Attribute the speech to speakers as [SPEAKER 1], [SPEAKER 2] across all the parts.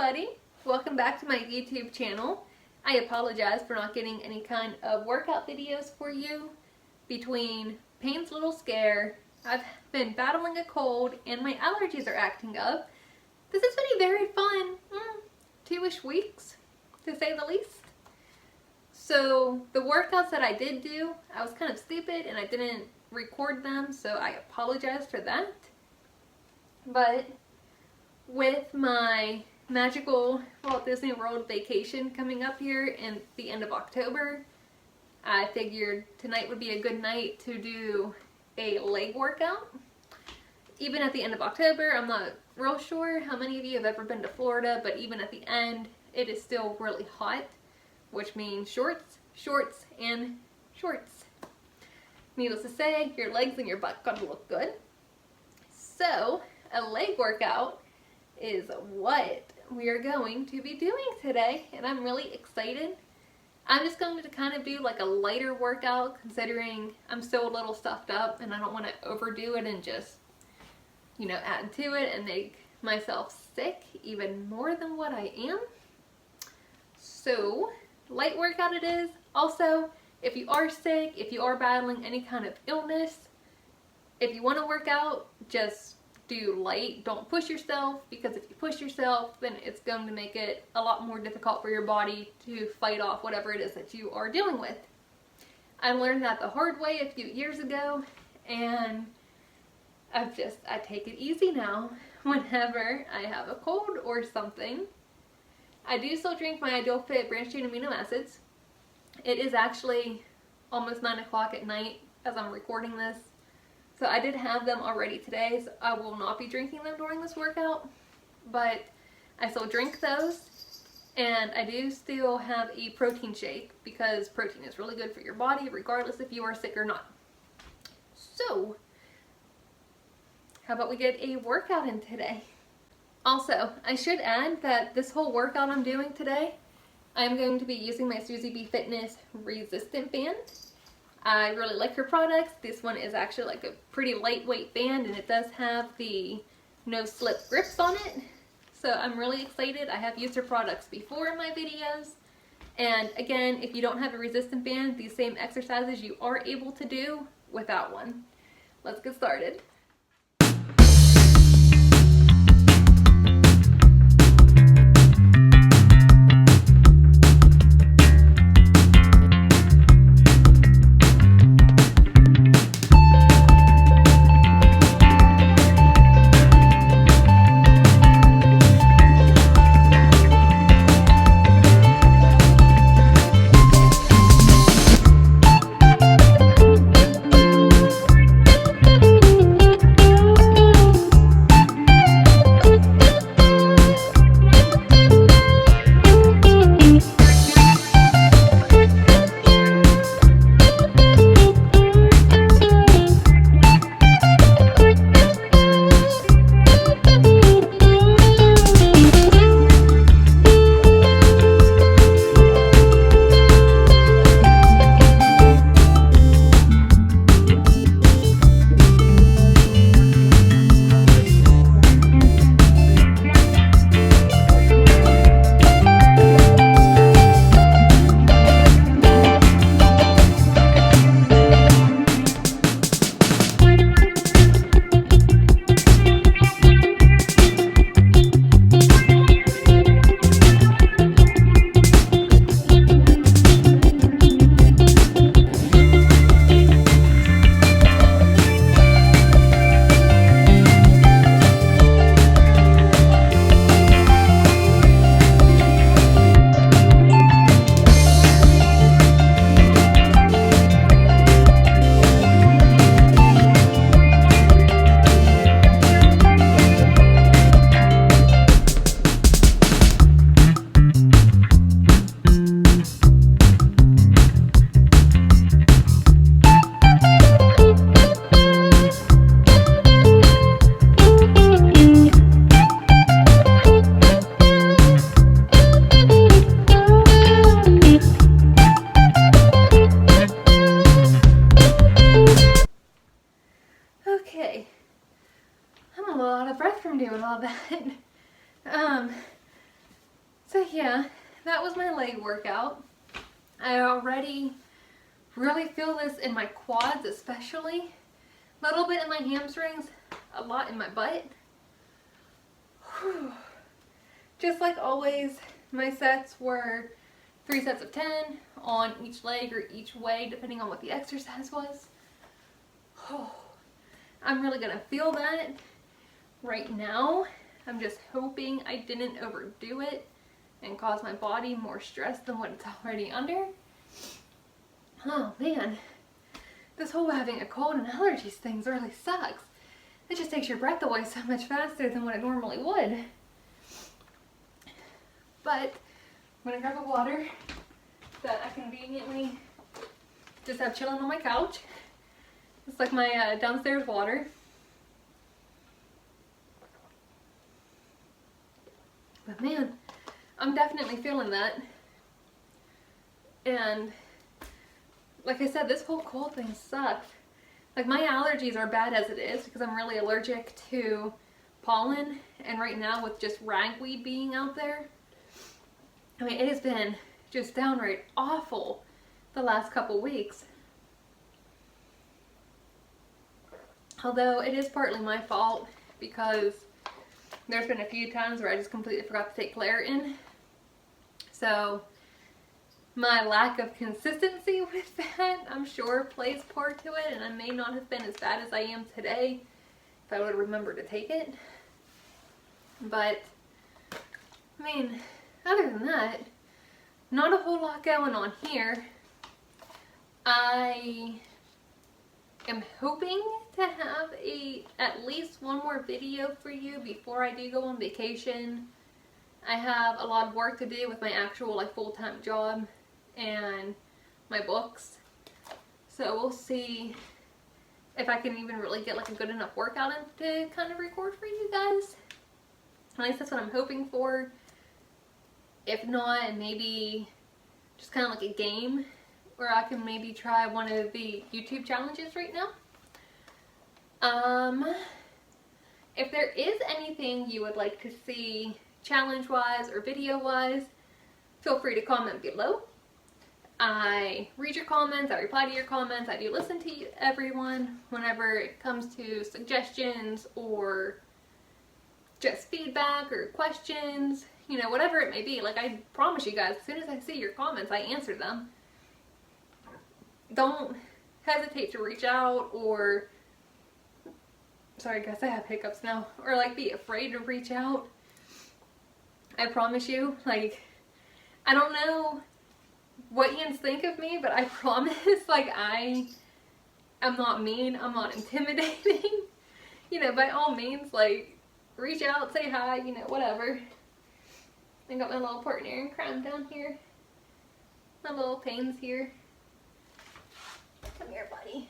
[SPEAKER 1] everybody, welcome back to my YouTube channel. I apologize for not getting any kind of workout videos for you. Between pain's little scare, I've been battling a cold, and my allergies are acting up. This has been a very fun 2-ish weeks, to say the least. So the workouts that I did do, I was kind of stupid and I didn't record them, so I apologize for that. But with my magical Walt Disney World vacation coming up here in the end of October, I figured tonight would be a good night to do a leg workout. Even at the end of October, I'm not real sure how many of you have ever been to Florida, but even at the end, it is still really hot, which means shorts, shorts, and shorts. Needless to say, your legs and your butt gotta look good. So, a leg workout is what we are going to be doing today, and I'm really excited. I'm just going to kind of do like a lighter workout, considering I'm still a little stuffed up and I don't want to overdo it and just, add to it and make myself sick even more than what I am. So, light workout it is. Also, if you are sick, if you are battling any kind of illness, if you want to work out, just do light. Don't push yourself, because if you push yourself, then it's going to make it a lot more difficult for your body to fight off whatever it is that you are dealing with. I learned that the hard way a few years ago, and I take it easy now whenever I have a cold or something. I do still drink my IdealFit branched chain amino acids. It is actually almost 9 o'clock at night as I'm recording this. So I did have them already today, so I will not be drinking them during this workout, but I still drink those, and I do still have a protein shake because protein is really good for your body regardless if you are sick or not. So, how about we get a workout in today? Also, I should add that this whole workout I'm doing today, I'm going to be using my Suzie Fitness resistant band. I really like her products. This one is actually like a pretty lightweight band, and it does have the no slip grips on it. So I'm really excited. I have used her products before in my videos. And again, if you don't have a resistant band, these same exercises you are able to do without one. Let's get started. I'm a little out of breath from doing all that. So yeah, that was my leg workout. I already really feel this in my quads especially, a little bit in my hamstrings, a lot in my butt. Whew. Just like always, my sets were 3 sets of 10 on each leg or each way, depending on what the exercise was. Oh, I'm really gonna feel that right now. I'm just hoping I didn't overdo it and cause my body more stress than what it's already under. Oh man, this whole having a cold and allergies things really sucks. It just takes your breath away so much faster than what it normally would. But I'm gonna grab a water that I conveniently just have chilling on my couch. It's like my downstairs water. But man, I'm definitely feeling that. And like I said, this whole cold thing sucks. Like my allergies are bad as it is because I'm really allergic to pollen. And right now with just ragweed being out there, I mean, it has been just downright awful the last couple weeks. Although it is partly my fault because there's been a few times where I just completely forgot to take Claritin. So my lack of consistency with that, I'm sure, plays part to it, and I may not have been as bad as I am today if I would have remembered to take it. But, I mean, other than that, not a whole lot going on here. I am hoping to have at least one more video for you before I do go on vacation. I have a lot of work to do with my actual full-time job and my books. So we'll see if I can even really get a good enough workout in to kind of record for you guys. At least that's what I'm hoping for. If not, maybe just kind of like a game where I can maybe try one of the YouTube challenges right now. If there is anything you would like to see challenge-wise or video-wise, feel free to comment below. I read your comments, I reply to your comments, I do listen to everyone whenever it comes to suggestions or just feedback or questions, you know, whatever it may be. Like, I promise you guys, as soon as I see your comments, I answer them. Don't hesitate to reach out or, sorry guys, I have hiccups now, or be afraid to reach out. I promise you, I don't know what yins think of me, but I promise, I am not mean, I'm not intimidating. You know, by all means, reach out, say hi, you know, whatever. I got my little partner in crime down here. My little Pains here. Come here, buddy.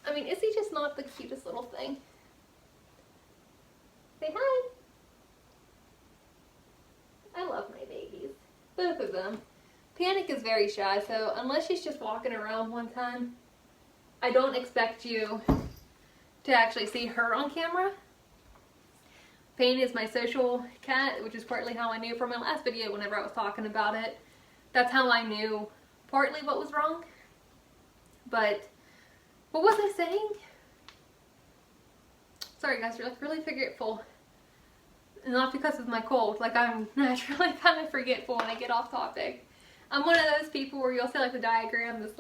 [SPEAKER 1] I mean, is he just not the cutest little thing? Say hi. I love my babies. Both of them. Panic is very shy, so unless she's just walking around one time, I don't expect you to actually see her on camera. Pain is my social cat, which is partly how I knew from my last video whenever I was talking about it. That's how I knew partly what was wrong. But what was I saying? Sorry guys, you're really forgetful. And not because of my cold. I'm naturally kind of forgetful when I get off topic. I'm one of those people where you'll see the diagram that's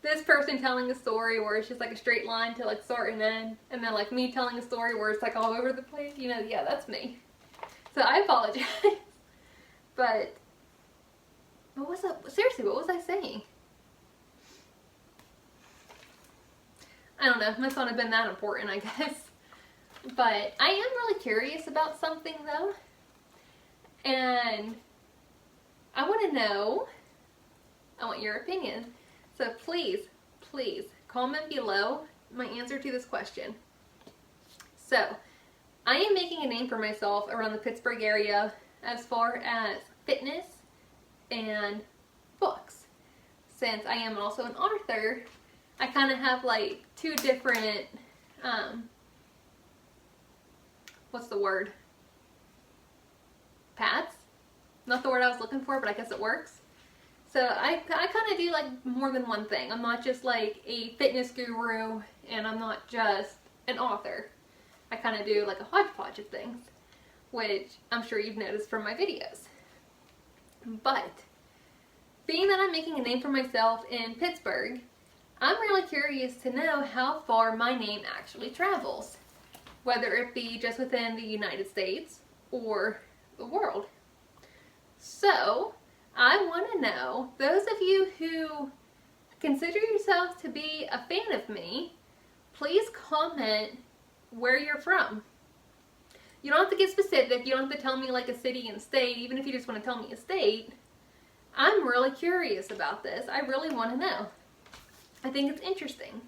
[SPEAKER 1] this person telling a story where it's just a straight line to start and end, and then me telling a story where it's all over the place. You know, yeah, that's me. So I apologize. But what was up? Seriously, what was I saying? I don't know. Must not have been that important, I guess. But I am really curious about something though. And I want to know, I want your opinion. So please, please comment below my answer to this question. So I am making a name for myself around the Pittsburgh area as far as fitness and books. Since I am also an author, I kind of have two different, what's the word? pats. Not the word I was looking for, but I guess it works. So I kind of do like more than one thing. I'm not just like a fitness guru, and I'm not just an author. I kind of do like a hodgepodge of things, which I'm sure you've noticed from my videos. But being that I'm making a name for myself in Pittsburgh, I'm really curious to know how far my name actually travels, whether it be just within the United States or the world. So I want to know, those of you who consider yourselves to be a fan of me, please comment where you're from. You don't have to get specific. You don't have to tell me like a city and state, even if you just want to tell me a state. I'm really curious about this. I really want to know. I think it's interesting.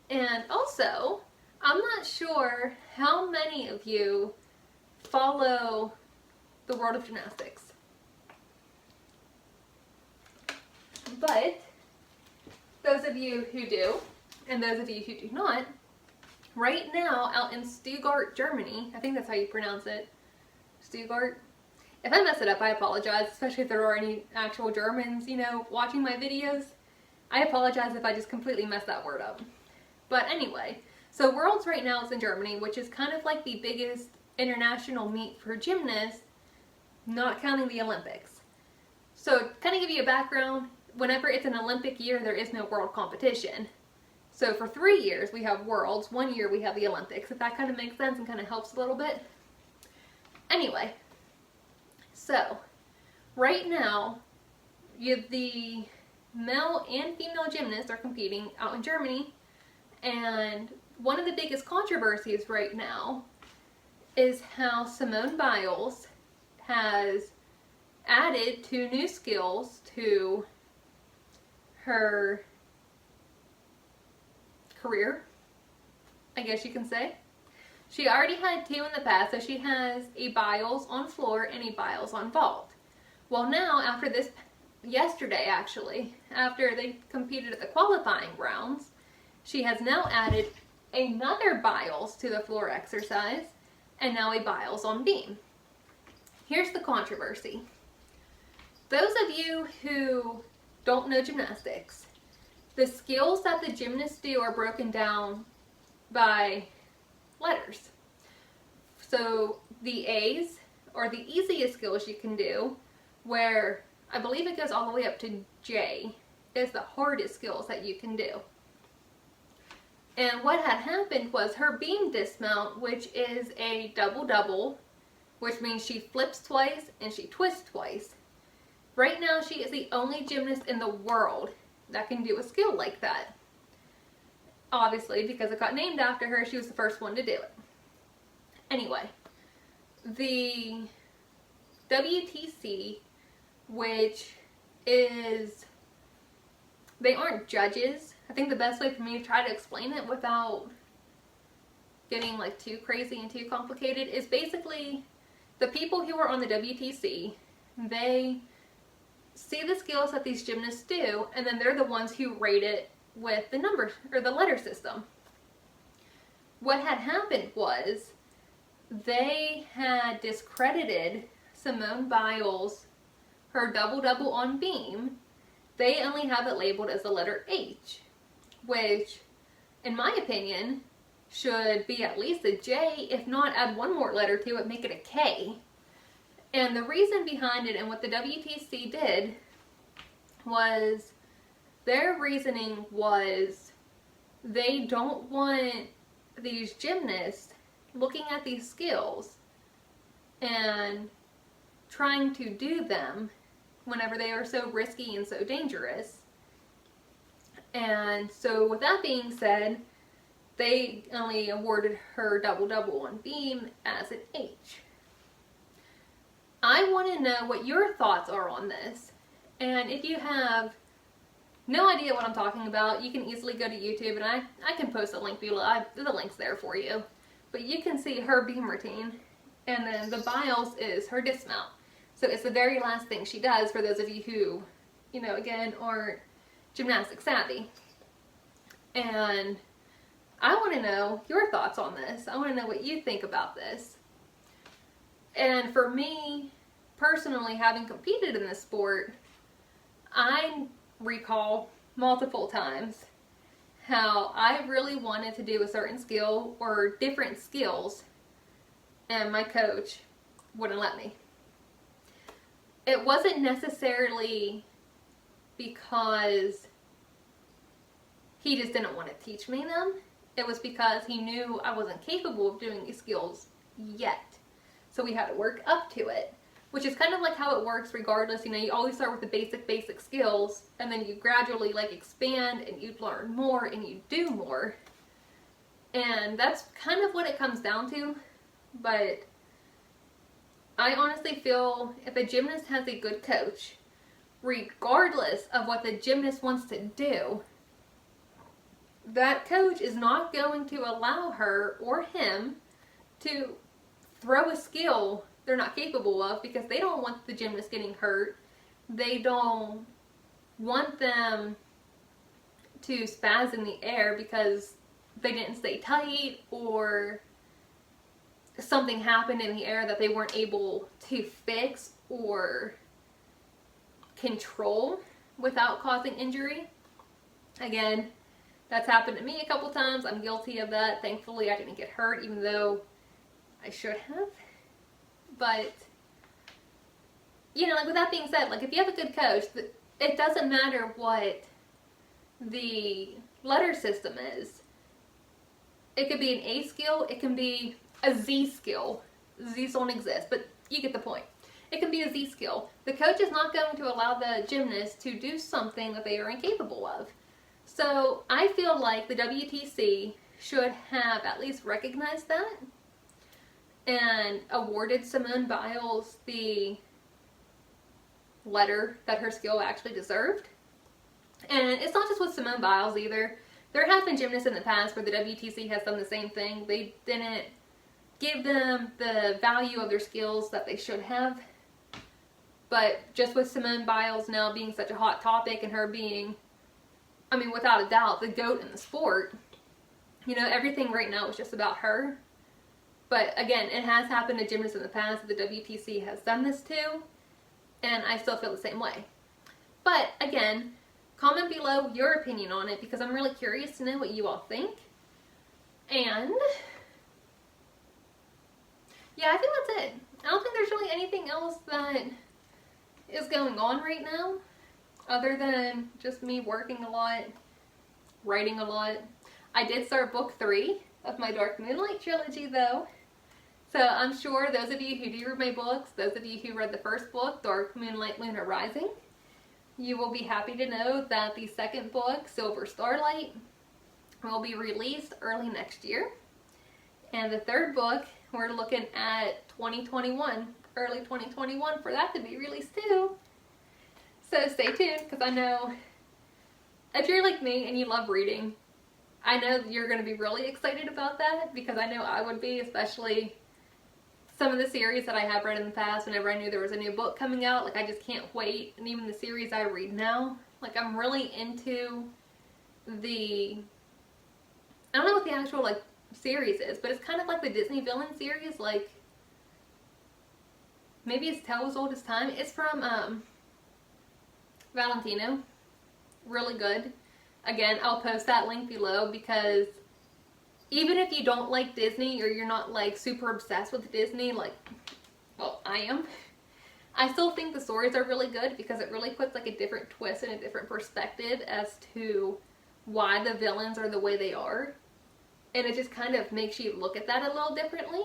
[SPEAKER 1] And also, I'm not sure how many of you follow the world of gymnastics. But those of you who do, and those of you who do not, right now out in Stuttgart, Germany, I think that's how you pronounce it, Stuttgart. If I mess it up, I apologize, especially if there are any actual Germans, you know, watching my videos. I apologize if I just completely mess that word up. But anyway, so Worlds right now is in Germany, which is kind of like the biggest international meet for gymnasts, not counting the Olympics. So to kind of give you a background, whenever it's an Olympic year, there is no world competition. So for 3 years we have Worlds, 1 year we have the Olympics, if that kind of makes sense and kind of helps a little bit. Anyway, so right now the male and female gymnasts are competing out in Germany, and one of the biggest controversies right now is how Simone Biles has added 2 new skills to her career, I guess you can say. She already had 2 in the past, so she has a Biles on floor and a Biles on vault. Well, now after this, yesterday actually, after they competed at the qualifying rounds, she has now added another Biles to the floor exercise, and now a Biles on beam. Here's the controversy. Those of you who don't know gymnastics, the skills that the gymnasts do are broken down by letters. So the A's are the easiest skills you can do, where I believe it goes all the way up to J is the hardest skills that you can do. And what had happened was her beam dismount, which is a double-double, which means she flips twice and she twists twice. Right now she is the only gymnast in the world that can do a skill like that. Obviously, because it got named after her, she was the first one to do it. Anyway, the WTC, which is, they aren't judges. I think the best way for me to try to explain it without getting like too crazy and too complicated is basically the people who are on the WTC, they see the skills that these gymnasts do, and then they're the ones who rate it with the numbers or the letter system. What had happened was they had discredited Simone Biles, her double-double on beam. They only have it labeled as the letter H, which, in my opinion, should be at least a J, if not add one more letter to it, make it a K. And the reason behind it and what the WTC did was, their reasoning was they don't want these gymnasts looking at these skills and trying to do them whenever they are so risky and so dangerous. And so with that being said, they only awarded her double-double on beam as an H. I want to know what your thoughts are on this. And if you have no idea what I'm talking about, you can easily go to YouTube, and I can post a link below. The link's there for you. But you can see her beam routine, and then the Biles is her dismount. So it's the very last thing she does, for those of you who, you know, again, aren't gymnastics savvy. And I want to know your thoughts on this. I want to know what you think about this. And for me, personally, having competed in this sport, I recall multiple times how I really wanted to do a certain skill or different skills, and my coach wouldn't let me. It wasn't necessarily because he just didn't want to teach me them. It was because he knew I wasn't capable of doing these skills yet. So we had to work up to it, which is kind of like how it works regardless. You know, you always start with the basic skills, and then you gradually like expand and you learn more and you do more. And that's kind of what it comes down to. But I honestly feel if a gymnast has a good coach, regardless of what the gymnast wants to do, that coach is not going to allow her or him to throw a skill they're not capable of, because they don't want the gymnast getting hurt. They don't want them to spaz in the air because they didn't stay tight or something happened in the air that they weren't able to fix or control without causing injury. Again, that's happened to me a couple times. I'm guilty of that. Thankfully, I didn't get hurt, even though I should have. But, you know, like with that being said, like if you have a good coach, it doesn't matter what the letter system is. It could be an A skill, it can be a Z skill. Z's don't exist, but you get the point. It can be a Z skill. The coach is not going to allow the gymnast to do something that they are incapable of. So I feel like the WTC should have at least recognized that and awarded Simone Biles the letter that her skill actually deserved. And it's not just with Simone Biles either. There have been gymnasts in the past where the WTC has done the same thing. They didn't give them the value of their skills that they should have. But just with Simone Biles now being such a hot topic and her being, I mean, without a doubt, the GOAT in the sport, you know, everything right now is just about her. But again, it has happened to gymnasts in the past. The WTC has done this too, and I still feel the same way. But again, comment below your opinion on it, because I'm really curious to know what you all think. And yeah, I think that's it. I don't think there's really anything else that is going on right now, other than just me working a lot, writing a lot. I did start book 3 of my Dark Moonlight trilogy though. So I'm sure those of you who do read my books, those of you who read the first book, Dark Moonlight Lunar Rising, you will be happy to know that the second book, Silver Starlight, will be released early next year. And the third book, we're looking at 2021, early 2021 for that to be released too. So stay tuned, because I know if you're like me and you love reading, I know you're going to be really excited about that, because I know I would be, especially some of the series that I have read in the past. Whenever I knew there was a new book coming out, like I just can't wait. And even the series I read now, like I'm really into the, I don't know what the actual like series is, but it's kind of like the Disney villain series, like maybe it's Tale as Old as Time. It's from Valentino. Really good. Again, I'll post that link below, because even if you don't like Disney or you're not like super obsessed with Disney, like, well, I am, I still think the stories are really good, because it really puts like a different twist and a different perspective as to why the villains are the way they are. And it just kind of makes you look at that a little differently.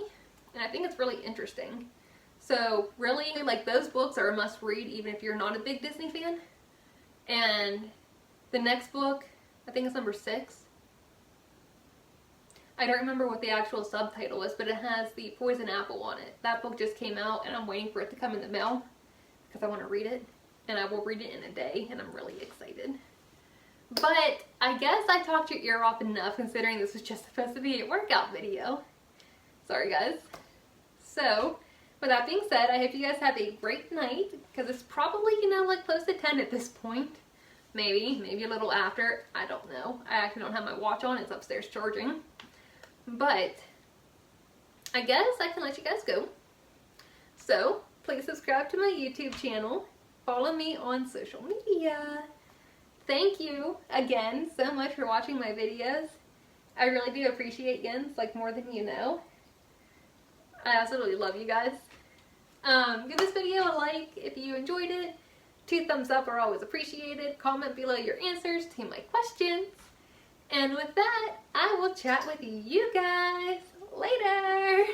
[SPEAKER 1] And I think it's really interesting. So really, like, those books are a must read even if you're not a big Disney fan. And the next book, I think it's number 6. I don't remember what the actual subtitle is, but it has the poison apple on it. That book just came out, and I'm waiting for it to come in the mail because I want to read it. And I will read it in a day, and I'm really excited. But I guess I talked your ear off enough, considering this was just supposed to be a workout video. Sorry guys. So, with that being said, I hope you guys have a great night, because it's probably, you know, like close to 10 at this point. Maybe a little after. I don't know. I actually don't have my watch on. It's upstairs charging. But I guess I can let you guys go. So please subscribe to my YouTube channel. Follow me on social media. Thank you again so much for watching my videos. I really do appreciate yins, like more than you know. I absolutely love you guys. Give this video a like if you enjoyed it. 2 thumbs up are always appreciated. Comment below your answers to my questions. And with that, I will chat with you guys later.